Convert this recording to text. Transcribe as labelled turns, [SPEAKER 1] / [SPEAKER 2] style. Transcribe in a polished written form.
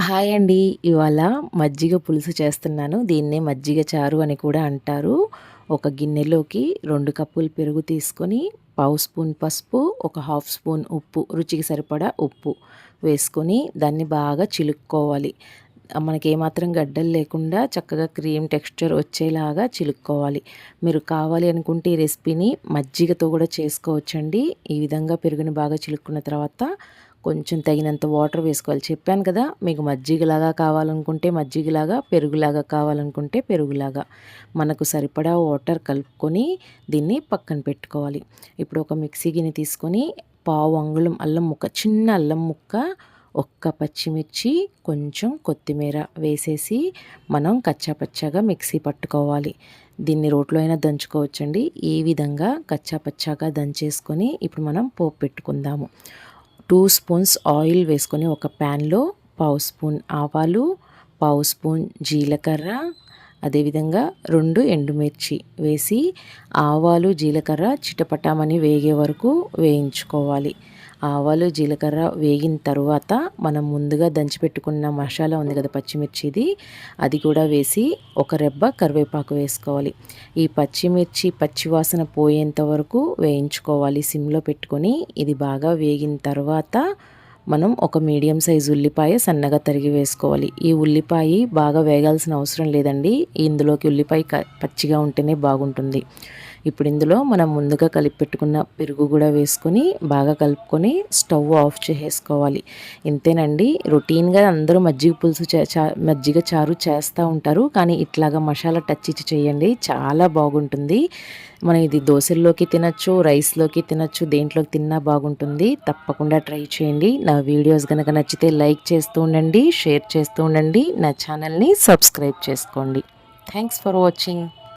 [SPEAKER 1] Hi అండి. ఇవాళ మజ్జిగ పులుసు చేస్తున్నాను. దీన్నే మజ్జిగ చారు అని కూడా అంటారు. ఒక గిన్నెలోకి 2 కప్పులు పెరుగు తీసుకొని, పావు స్పూన్ పసుపు, ఒక హాఫ్ స్పూన్ ఉప్పు, రుచికి సరిపడా ఉప్పు వేసుకొని దాన్ని బాగా చిలుక్కోవాలి. మనకేమాత్రం గడ్డలు లేకుండా చక్కగా క్రీమ్ టెక్స్చర్ వచ్చేలాగా చిలుక్కోవాలి. మీరు కావాలి అనుకుంటే ఈ రెసిపీని మజ్జిగతో కూడా చేసుకోవచ్చండి. ఈ విధంగా పెరుగుని బాగా చిలుక్కున్న తర్వాత కొంచెం తగినంత వాటర్ వేసుకోవాలి. చెప్పాను కదా, మీకు మజ్జిగలాగా కావాలనుకుంటే మజ్జిగలాగా, పెరుగులాగా కావాలనుకుంటే పెరుగులాగా. మనకు సరిపడా వాటర్ కలుపుకొని దీన్ని పక్కన పెట్టుకోవాలి. ఇప్పుడు ఒక మిక్సీ గిన్నె తీసుకొని పావు అంగుళం అల్లం ముక్క, చిన్న అల్లం ముక్క, ఒక్క పచ్చిమిర్చి, కొంచెం కొత్తిమీర వేసేసి మనం కచ్చాపచ్చాగా మిక్సీ పట్టుకోవాలి. దీన్ని రోట్లో అయినా దంచుకోవచ్చండి. ఈ విధంగా కచ్చాపచ్చాగా దంచేసుకొని ఇప్పుడు మనం పోపు పెట్టుకుందాము. 2 స్పూన్స్ ఆయిల్ వేసుకొని ఒక ప్యాన్లో పావు స్పూన్ ఆవాలు, పావు స్పూన్ జీలకర్ర, అదేవిధంగా 2 ఎండుమిర్చి వేసి ఆవాలు జీలకర్ర చిటపటామని వేగే వరకు వేయించుకోవాలి. ఆవాలు జీలకర్ర వేగిన తర్వాత మనం ముందుగా దంచిపెట్టుకున్న మసాలా ఉంది కదా, పచ్చిమిర్చిది, అది కూడా వేసి ఒక రెబ్బ కరివేపాకు వేసుకోవాలి. ఈ పచ్చిమిర్చి పచ్చివాసన పోయేంత వరకు వేయించుకోవాలి సిమ్లో పెట్టుకొని. ఇది బాగా వేగిన తర్వాత మనం ఒక మీడియం సైజు ఉల్లిపాయ సన్నగా తరిగి వేసుకోవాలి. ఈ ఉల్లిపాయ బాగా వేగాల్సిన అవసరం లేదండి. ఇందులోకి ఉల్లిపాయ పచ్చిగా ఉంటేనే బాగుంటుంది. ఇప్పుడు ఇందులో మనం ముందుగా కలిపి పెట్టుకున్న పెరుగు కూడా వేసుకొని బాగా కలుపుకొని స్టవ్ ఆఫ్ చేసేసుకోవాలి. ఇంతేనండి. రొటీన్గా అందరూ మజ్జిగ పులుసు మజ్జిగ చారు చేస్తూ ఉంటారు, కానీ ఇట్లాగా మసాలా టచ్ ఇచ్చి చేయండి, చాలా బాగుంటుంది. మనం ఇది దోశల్లోకి తినచ్చు, రైస్లోకి తినచ్చు, దేంట్లోకి తిన్నా బాగుంటుంది. తప్పకుండా ట్రై చేయండి. నా వీడియోస్ కనుక నచ్చితే లైక్ చేస్తూ ఉండండి, షేర్ చేస్తూ ఉండండి, నా ఛానల్ని సబ్స్క్రైబ్ చేసుకోండి. Thanks for watching.